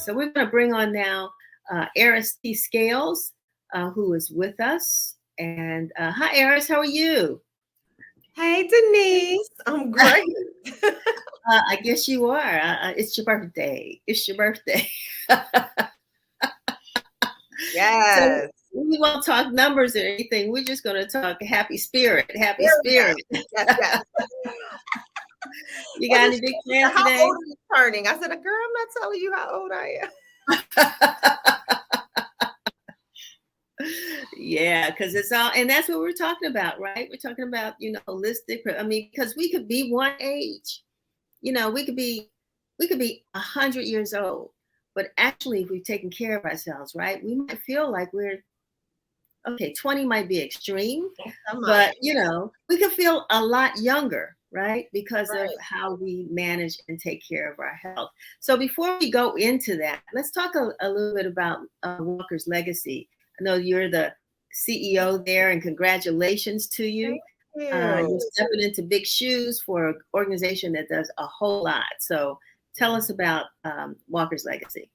So we're going to bring on now Ayris T Scales, who is with us. And hi, Ayris, how are you? Hey, Denise. I'm great. I guess you are. It's your birthday. It's your birthday. So Yes. we won't talk numbers or anything. We're just going to talk happy spirit. Happy There we go. spirit. Yes, yes. You Well, got then any big she plans said, how today? old are you turning? I said, girl, I'm not telling you how old I am. Yeah, because it's all, and that's what we're talking about, right? We're talking about, holistic. I mean, because we could be one age, we could be 100 years old, but actually, if we've taken care of ourselves, right, we might feel like we're okay. 20 might be extreme, So much. but we could feel a lot younger, right, because of Right. how we manage and take care of our health. So before we go into that, let's talk a little bit about Walker's legacy. I know you're the CEO there, and congratulations to you. Thank You're you. stepping into big shoes for an organization that does a whole lot. So tell us about Walker's legacy.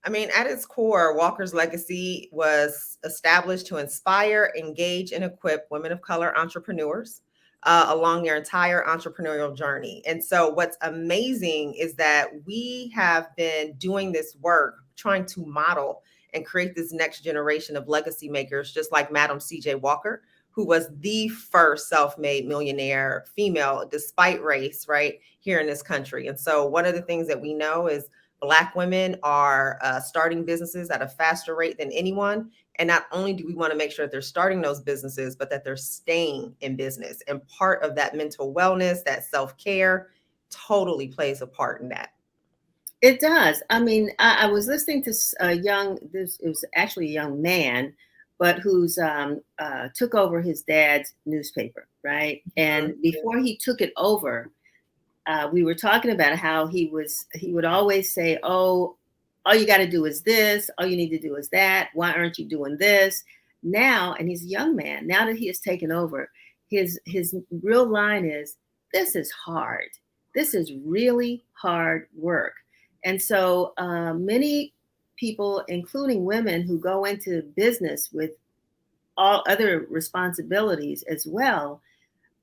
I mean, at its core, Walker's legacy was established to inspire, engage, and equip women of color entrepreneurs along their entire entrepreneurial journey. And so, what's amazing is that we have been doing this work trying to model and create this next generation of legacy makers, just like Madam C.J. Walker, who was the first self-made millionaire female, despite race, right, here in this country. And so, one of the things that we know is Black women are starting businesses at a faster rate than anyone. And not only do we want to make sure that they're starting those businesses, but that they're staying in business. And part of that mental wellness, that self-care, totally plays a part in that. It does. I mean, I was listening to it was actually a young man, but who's took over his dad's newspaper, right? And before he took it over, we were talking about how he would always say, "Oh, all you got to do is this. All you need to do is that. Why aren't you doing this?" Now, and he's a young man. Now that he has taken over, his real line is, "This is hard. This is really hard work." And so many people, including women who go into business with all other responsibilities as well,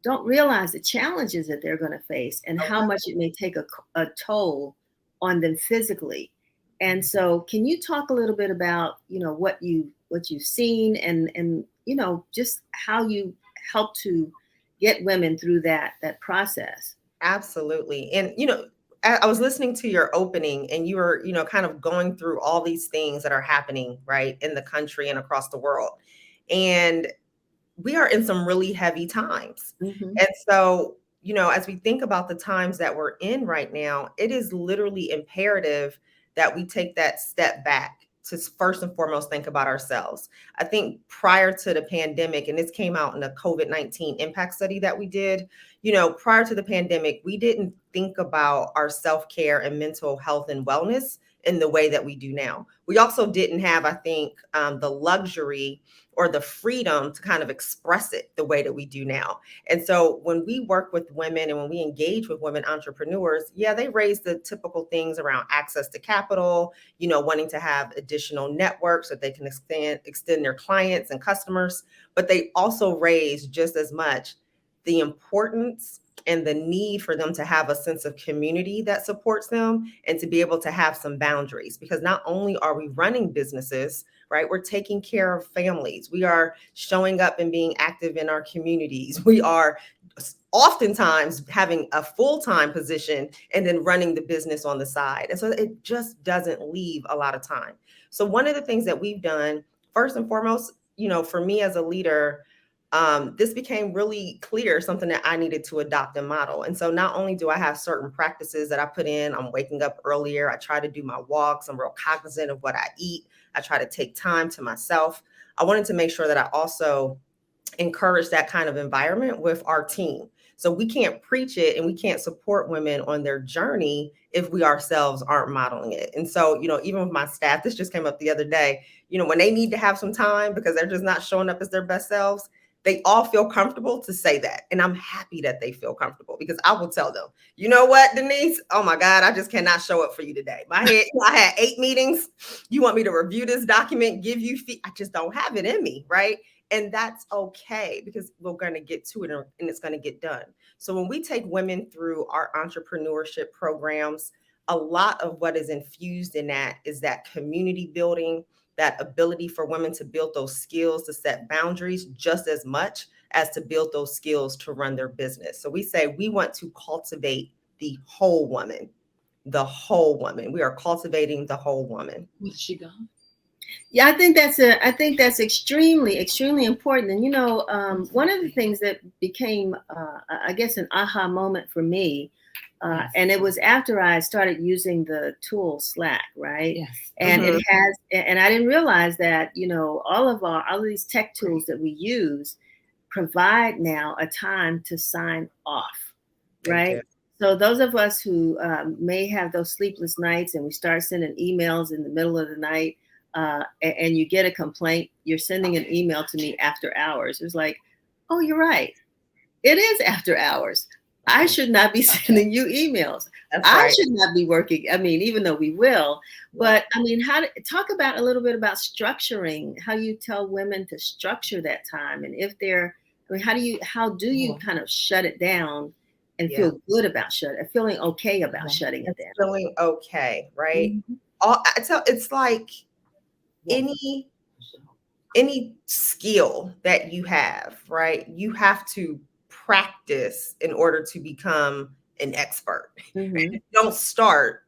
don't realize the challenges that they're going to face and how much it may take a toll on them physically. And so, can you talk a little bit about what you've seen and just how you help to get women through that process? Absolutely. And, I was listening to your opening and you were, kind of going through all these things that are happening, right, in the country and across the world. And we are in some really heavy times. Mm-hmm. And so, as we think about the times that we're in right now, it is literally imperative that we take that step back to first and foremost think about ourselves. I think prior to the pandemic, and this came out in the COVID-19 impact study that we did, prior to the pandemic, we didn't think about our self-care and mental health and wellness in the way that we do now. We also didn't have, I think, the luxury or the freedom to kind of express it the way that we do now. And so when we work with women and when we engage with women entrepreneurs, yeah, they raise the typical things around access to capital, wanting to have additional networks that they can extend their clients and customers, but they also raise just as much the importance and the need for them to have a sense of community that supports them and to be able to have some boundaries, because not only are we running businesses, right, we're taking care of families, we are showing up and being active in our communities, we are oftentimes having a full-time position and then running the business on the side. And so it just doesn't leave a lot of time. So one of the things that we've done, first and foremost, for me as a leader, this became really clear, something that I needed to adopt and model. And so not only do I have certain practices that I put in, I'm waking up earlier, I try to do my walks, I'm real cognizant of what I eat, I try to take time to myself. I wanted to make sure that I also encourage that kind of environment with our team. So we can't preach it and we can't support women on their journey if we ourselves aren't modeling it. And so, even with my staff, this just came up the other day, when they need to have some time because they're just not showing up as their best selves, They all feel comfortable to say that. And I'm happy that they feel comfortable, because I will tell them, you know what, Denise? Oh my God, I just cannot show up for you today. My head, I had 8 meetings. You want me to review this document, give you I just don't have it in me, right? And that's okay, because we're going to get to it and it's going to get done. So when we take women through our entrepreneurship programs, a lot of what is infused in that is that community building, that ability for women to build those skills to set boundaries just as much as to build those skills to run their business. So we say we want to cultivate the whole woman, the whole woman. We are cultivating the whole woman. Where's she gone? Yeah, I think that's extremely, extremely important. And one of the things that became, I guess, an aha moment for me, Yes. and it was after I started using the tool Slack, right? Yes. And Mhm. it has, and I didn't realize that, all of these tech tools that we use provide now a time to sign off, They right? do. So those of us who may have those sleepless nights and we start sending emails in the middle of the night, and you get a complaint, you're sending an email to me after hours. It's like, oh, you're right. It is after hours. I should not be sending you emails. That's I right. should not be working. I mean, even though we will, but I mean, talk about a little bit about structuring, how you tell women to structure that time. And if they're, I mean, how do you kind of shut it down and Yeah. feel good about feeling okay about shutting it It's down? feeling okay, right? Mhm. It's like any skill that you have, right? You have to practice in order to become an expert. If Mhm. you don't start,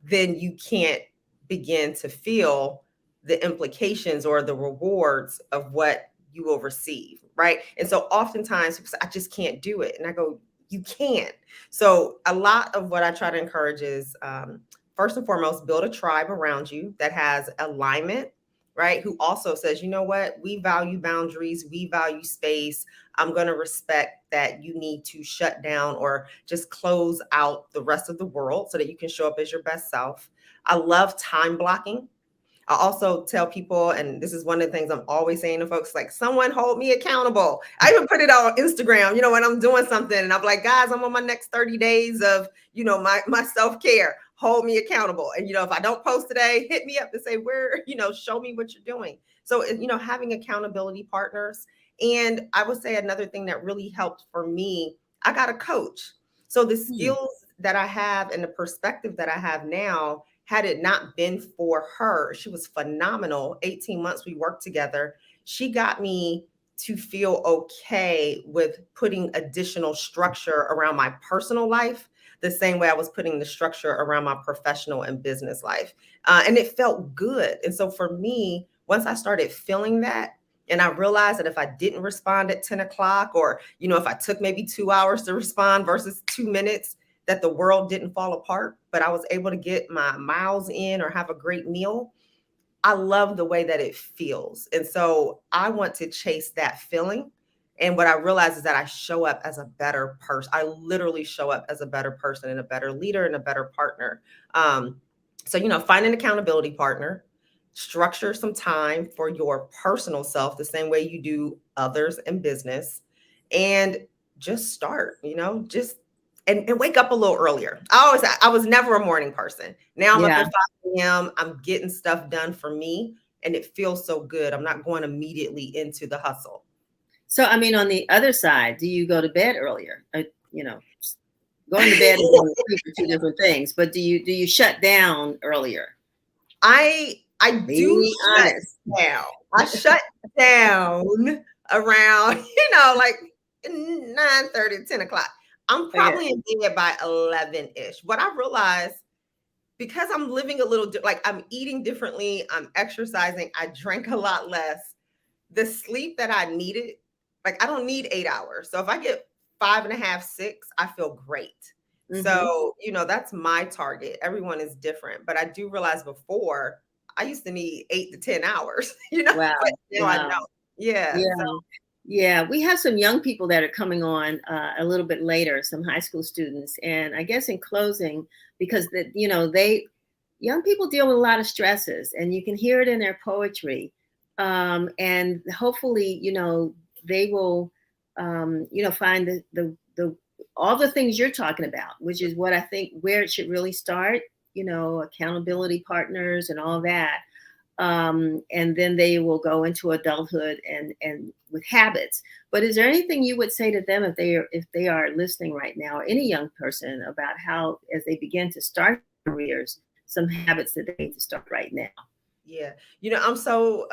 then you can't begin to feel the implications or the rewards of what you will receive, right? And so oftentimes people say, I just can't do it. And I go, you can. So a lot of what I try to encourage is, first and foremost, build a tribe around you that has alignment, right? Who also says, you know what, we value boundaries, we value space. I'm going to respect that you need to shut down or just close out the rest of the world so that you can show up as your best self. I love time blocking. I also tell people, and this is one of the things I'm always saying to folks, like, someone hold me accountable. I even put it on Instagram, when I'm doing something and I'm like, guys, I'm on my next 30 days of, my self-care. Hold me accountable. And, if I don't post today, hit me up and say, show me what you're doing. So, having accountability partners. And I would say another thing that really helped for me, I got a coach. So the skills that I have and the perspective that I have now, had it not been for her, she was phenomenal. 18 months we worked together. She got me to feel okay with putting additional structure around my personal life, the same way I was putting the structure around my professional and business life. And it felt good. And so for me, once I started feeling that, and I realized that if I didn't respond at 10 o'clock, or, if I took maybe 2 hours to respond versus 2 minutes, that the world didn't fall apart, but I was able to get my miles in or have a great meal. I love the way that it feels. And so I want to chase that feeling. And what I realize is that I show up as a better person. I literally show up as a better person and a better leader and a better partner. So, find an accountability partner, structure some time for your personal self the same way you do others in business, and just start, just and wake up a little earlier. I was never a morning person. Now I'm up Yeah. at 5 a.m. I'm getting stuff done for me, and it feels so good. I'm not going immediately into the hustle. So, I mean, on the other side, do you go to bed earlier? Going to bed and going to sleep are two different things. But do you shut down earlier? I do Be shut honest. down. I shut down around, like 9:30, 10 o'clock. I'm Okay. probably in bed by 11-ish. What I realized, because I'm living a little, like, I'm eating differently, I'm exercising, I drank a lot less. The sleep that I needed, like, I don't need 8 hours. So if I get 5.5, 6, I feel great. Mm-hmm. So, that's my target. Everyone is different. But I do realize before, I used to need 8 to 10 hours, Wow. but now I Wow. don't. Yeah. Yeah. So, Yeah. We have some young people that are coming on a little bit later, some high school students. And I guess in closing, because young people deal with a lot of stresses and you can hear it in their poetry. And hopefully, they will, find the all the things you're talking about, which is what I think where it should really start. Accountability partners and all that, and then they will go into adulthood and with habits. But is there anything you would say to them if they are listening right now, or any young person, about how, as they begin to start careers, some habits that they need to start right now? Yeah. I'm so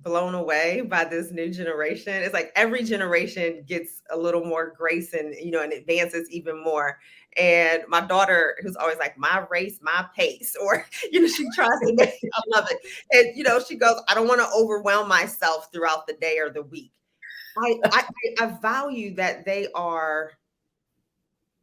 blown away by this new generation. It's like every generation gets a little more grace and advances even more. And my daughter, who's always like, my race, my pace, or, she tries to make, I love it. And, she goes, I don't want to overwhelm myself throughout the day or the week. I value that they are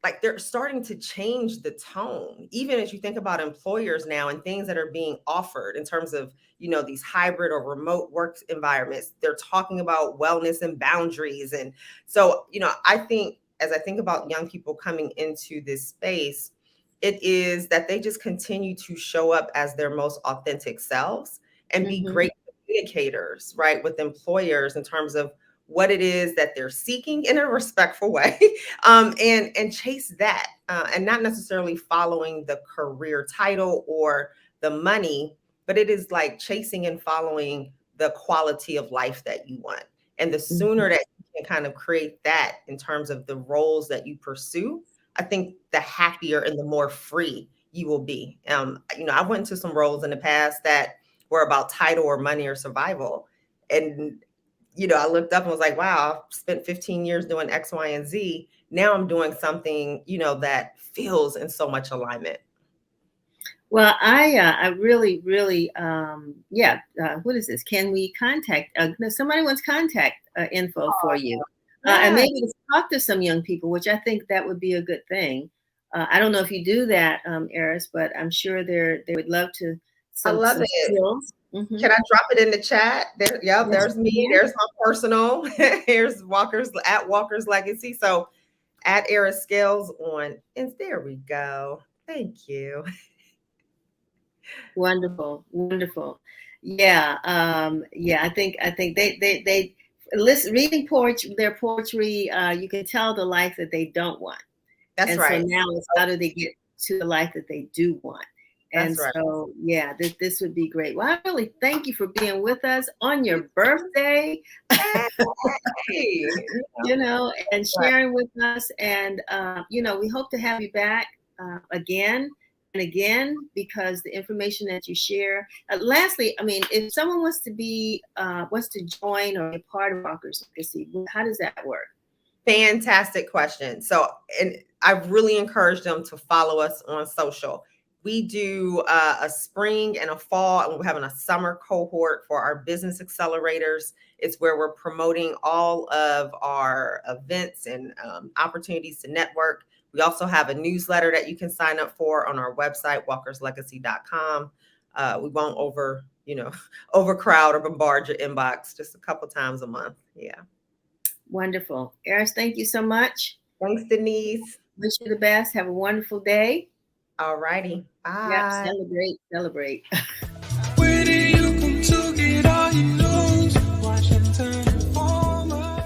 like they're starting to change the tone, even as you think about employers now and things that are being offered in terms of these hybrid or remote work environments. They're talking about wellness and boundaries. And so I think, as I think about young people coming into this space, it is that they just continue to show up as their most authentic selves and be Mm-hmm. great communicators, right, with employers in terms of what it is that they're seeking in a respectful way, and chase that, and not necessarily following the career title or the money, but it is like chasing and following the quality of life that you want. And the Mm-hmm. sooner that you can kind of create that in terms of the roles that you pursue, I think the happier and the more free you will be. I went into some roles in the past that were about title or money or survival. And I looked up and was like, wow, I've spent 15 years doing X, Y, and Z. Now I'm doing something, that feels in so much alignment. Well, I really, really, yeah. What is this? Can we contact? No, somebody wants contact info for you, and Yeah, maybe to talk to some young people, which I think that would be a good thing. I don't know if you do that, Eris, but I'm sure they would love to I love some it. skills. Mm-hmm. Can I drop it in the chat? There, yep, Yes, there's me. you There's my personal. Here's Walker's at Walker's Legacy. So at Era Scales on, and there we go. Thank you. wonderful, wonderful. Yeah, yeah. I think they listen reading poetry, their poetry. You can tell the life that they don't want. That's And so right. now it's how do they get to the life that they do want? And That's right. so, yeah, this would be great. Well, I really thank you for being with us on your birthday, Hey, and right. sharing with us. And, we hope to have you back again and again, because the information that you share. Lastly, I mean, if someone wants to join or be a part of Walker's Legacy, how does that work? Fantastic question. So, and I've really encouraged them to follow us on social. We do a spring and a fall, and we're having a summer cohort for our business accelerators. It's where we're promoting all of our events and opportunities to network. We also have a newsletter that you can sign up for on our website, walkerslegacy.com. We won't overcrowd or bombard your inbox, just a couple times a month. Yeah. Wonderful. Eris, thank you so much. Thanks, Denise. Wish you the best. Have a wonderful day. All righty. Yep. Bye. Celebrate, celebrate.